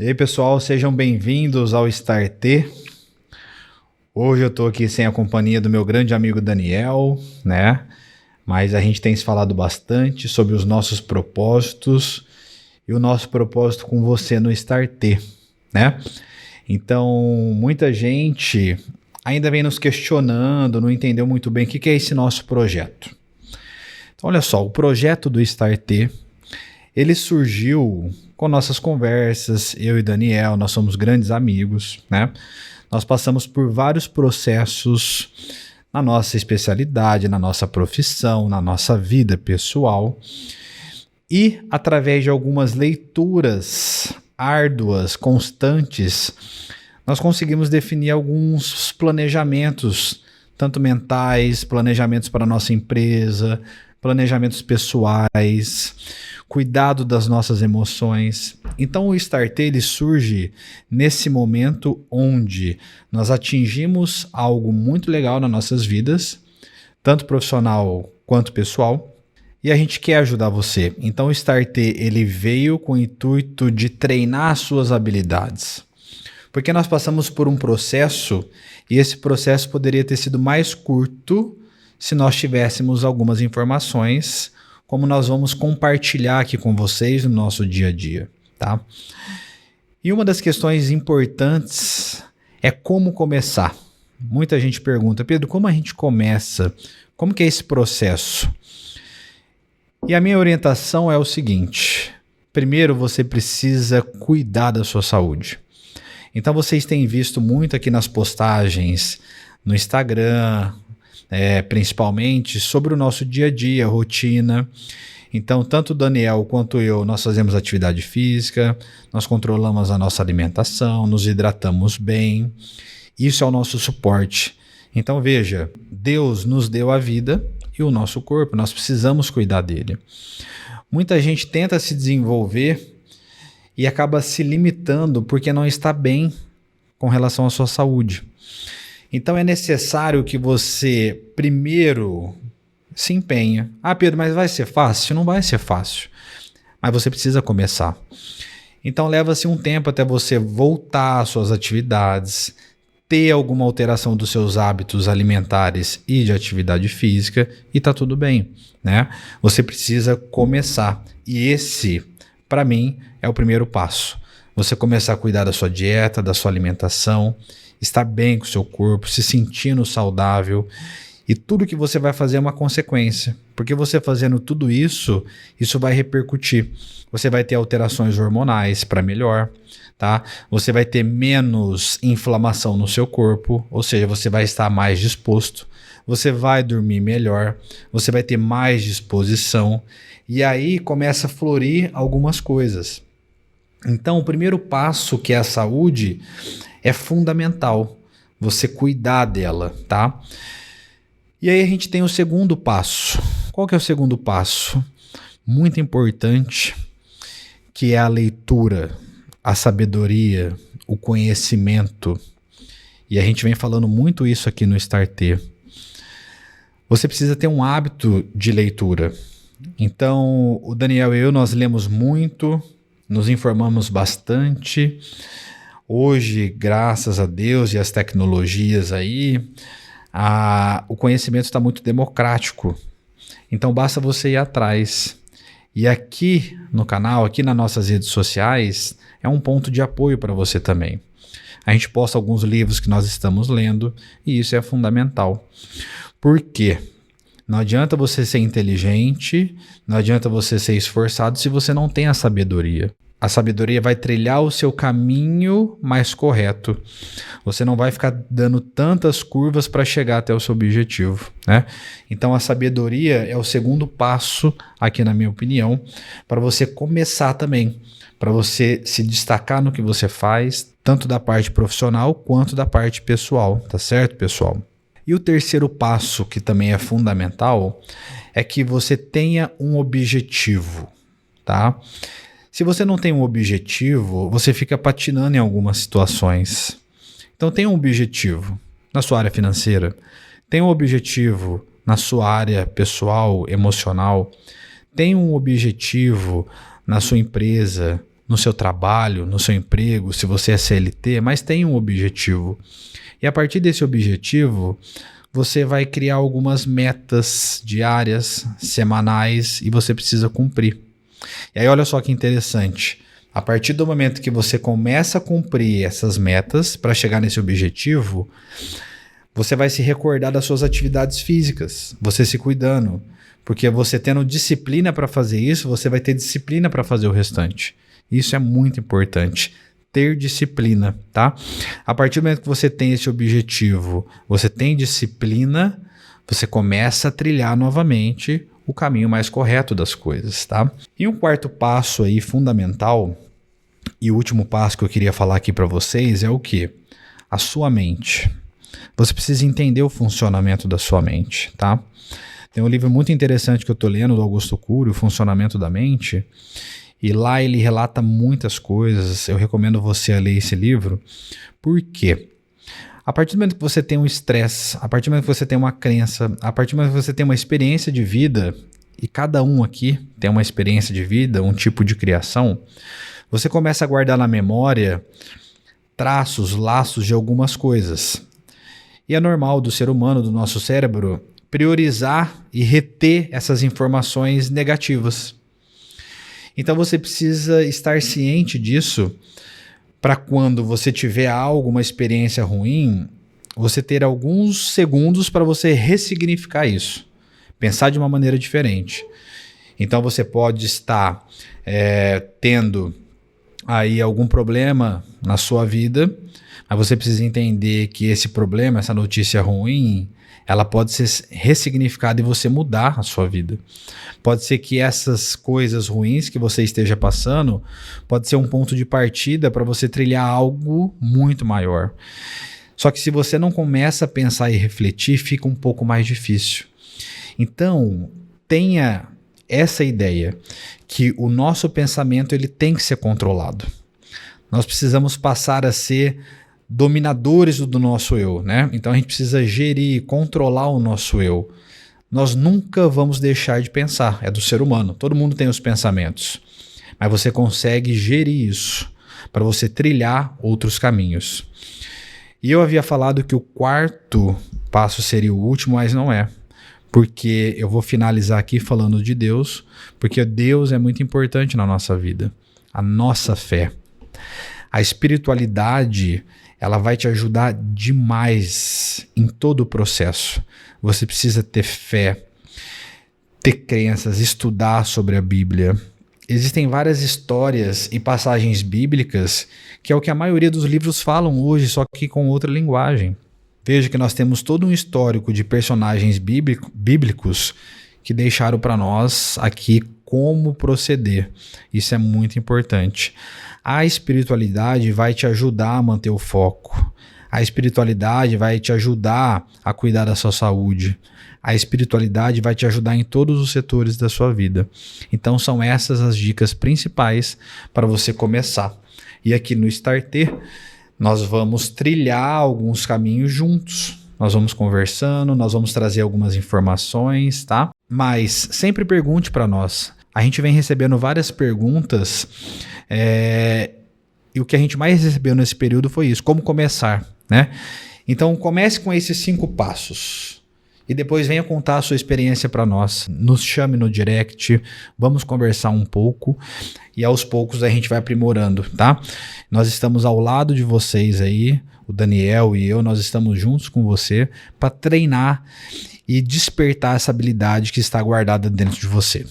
E aí, pessoal, sejam bem-vindos ao StarT. Hoje eu estou aqui sem a companhia do meu grande amigo Daniel, né? Mas a gente tem se falado bastante sobre os nossos propósitos e o nosso propósito com você no StarT, né? Então, muita gente ainda vem nos questionando, não entendeu muito bem o que é esse nosso projeto. Então, olha só, o projeto do StarT, ele surgiu com nossas conversas, eu e Daniel, nós somos grandes amigos, né? Nós passamos por vários processos na nossa especialidade, na nossa profissão, na nossa vida pessoal e através de algumas leituras árduas, constantes, nós conseguimos definir alguns planejamentos, tanto mentais, planejamentos para a nossa empresa, planejamentos pessoais, cuidado das nossas emoções. Então o StarT ele surge nesse momento onde nós atingimos algo muito legal nas nossas vidas, tanto profissional quanto pessoal, e a gente quer ajudar você. Então o StarT ele veio com o intuito de treinar as suas habilidades. Porque nós passamos por um processo e esse processo poderia ter sido mais curto se nós tivéssemos algumas informações como nós vamos compartilhar aqui com vocês no nosso dia a dia, tá? E uma das questões importantes é como começar. Muita gente pergunta, Pedro, como a gente começa? Como que é esse processo? E a minha orientação é o seguinte: primeiro você precisa cuidar da sua saúde. Então vocês têm visto muito aqui nas postagens no Instagram, principalmente sobre o nosso dia a dia, rotina. Então, tanto o Daniel quanto eu, nós fazemos atividade física, nós controlamos a nossa alimentação, nos hidratamos bem. Isso é o nosso suporte. Então, veja, Deus nos deu a vida e o nosso corpo, nós precisamos cuidar dele. Muita gente tenta se desenvolver e acaba se limitando porque não está bem com relação à sua saúde. Então é necessário que você primeiro se empenhe. Ah, Pedro, mas vai ser fácil? Não vai ser fácil, mas você precisa começar. Então leva-se um tempo até você voltar às suas atividades, ter alguma alteração dos seus hábitos alimentares e de atividade física e tá tudo bem, né? Você precisa começar e esse, para mim, é o primeiro passo. Você começar a cuidar da sua dieta, da sua alimentação, estar bem com o seu corpo, se sentindo saudável, e tudo que você vai fazer é uma consequência, porque você fazendo tudo isso, isso vai repercutir. Você vai ter alterações hormonais para melhor, tá? Você vai ter menos inflamação no seu corpo, ou seja, você vai estar mais disposto, você vai dormir melhor, você vai ter mais disposição, e aí começa a florir algumas coisas. Então, o primeiro passo, que é a saúde, é fundamental você cuidar dela, tá? E aí a gente tem o segundo passo. Qual que é o segundo passo? Muito importante, que é a leitura, a sabedoria, o conhecimento. E a gente vem falando muito isso aqui no StarT. Você precisa ter um hábito de leitura. Então, o Daniel e eu, nós lemos muito, nos informamos bastante. Hoje, graças a Deus e as tecnologias aí, o conhecimento está muito democrático. Então basta você ir atrás. E aqui no canal, aqui nas nossas redes sociais, é um ponto de apoio para você também. A gente posta alguns livros que nós estamos lendo e isso é fundamental. Por quê? Não adianta você ser inteligente, não adianta você ser esforçado se você não tem a sabedoria. A sabedoria vai trilhar o seu caminho mais correto. Você não vai ficar dando tantas curvas para chegar até o seu objetivo, né? Então a sabedoria é o segundo passo, aqui na minha opinião, para você começar também, para você se destacar no que você faz, tanto da parte profissional quanto da parte pessoal, tá certo, pessoal? E o terceiro passo, que também é fundamental, é que você tenha um objetivo, tá? Se você não tem um objetivo, você fica patinando em algumas situações. Então tenha um objetivo na sua área financeira, tenha um objetivo na sua área pessoal, emocional, tenha um objetivo na sua empresa, no seu trabalho, no seu emprego, se você é CLT, mas tem um objetivo. E a partir desse objetivo, você vai criar algumas metas diárias, semanais, e você precisa cumprir. E aí olha só que interessante. A partir do momento que você começa a cumprir essas metas para chegar nesse objetivo, você vai se recordar das suas atividades físicas, você se cuidando. Porque você tendo disciplina para fazer isso, você vai ter disciplina para fazer o restante. Isso é muito importante. Ter disciplina, tá? A partir do momento que você tem esse objetivo, você tem disciplina, você começa a trilhar novamente o caminho mais correto das coisas, tá? E um quarto passo aí fundamental, e o último passo que eu queria falar aqui para vocês é o quê? A sua mente. Você precisa entender o funcionamento da sua mente, tá? Tem um livro muito interessante que eu tô lendo, do Augusto Cury, O Funcionamento da Mente, e lá ele relata muitas coisas. Eu recomendo você ler esse livro. Por quê? A partir do momento que você tem um estresse, a partir do momento que você tem uma crença, a partir do momento que você tem uma experiência de vida, e cada um aqui tem uma experiência de vida, um tipo de criação, você começa a guardar na memória traços, laços de algumas coisas. E é normal do ser humano, do nosso cérebro, priorizar e reter essas informações negativas. Então você precisa estar ciente disso para quando você tiver algo, uma experiência ruim, você ter alguns segundos para você ressignificar isso. Pensar de uma maneira diferente. Então você pode estar tendo aí algum problema na sua vida, mas você precisa entender que esse problema, essa notícia ruim, ela pode ser ressignificada e você mudar a sua vida. Pode ser que essas coisas ruins que você esteja passando, pode ser um ponto de partida para você trilhar algo muito maior. Só que se você não começa a pensar e refletir, fica um pouco mais difícil. Então, tenha essa ideia que o nosso pensamento ele tem que ser controlado. Nós precisamos passar a ser dominadores do nosso eu, né? Então a gente precisa gerir, controlar o nosso eu. Nós nunca vamos deixar de pensar, é do ser humano. Todo mundo tem os pensamentos, mas você consegue gerir isso para você trilhar outros caminhos. E eu havia falado que o quarto passo seria o último, mas não é. Porque eu vou finalizar aqui falando de Deus, porque Deus é muito importante na nossa vida, a nossa fé. A espiritualidade, ela vai te ajudar demais em todo o processo. Você precisa ter fé, ter crenças, estudar sobre a Bíblia. Existem várias histórias e passagens bíblicas que é o que a maioria dos livros falam hoje, só que com outra linguagem. Veja que nós temos todo um histórico de personagens bíblicos que deixaram para nós aqui como proceder. Isso é muito importante. A espiritualidade vai te ajudar a manter o foco. A espiritualidade vai te ajudar a cuidar da sua saúde. A espiritualidade vai te ajudar em todos os setores da sua vida. Então são essas as dicas principais para você começar. E aqui no Starter, nós vamos trilhar alguns caminhos juntos. Nós vamos conversando, nós vamos trazer algumas informações, tá? Mas sempre pergunte para nós. A gente vem recebendo várias perguntas e o que a gente mais recebeu nesse período foi isso, como começar, né? Então comece com esses 5 passos e depois venha contar a sua experiência para nós. Nos chame no direct, vamos conversar um pouco e aos poucos a gente vai aprimorando, tá? Nós estamos ao lado de vocês aí, o Daniel e eu, nós estamos juntos com você para treinar e despertar essa habilidade que está guardada dentro de você.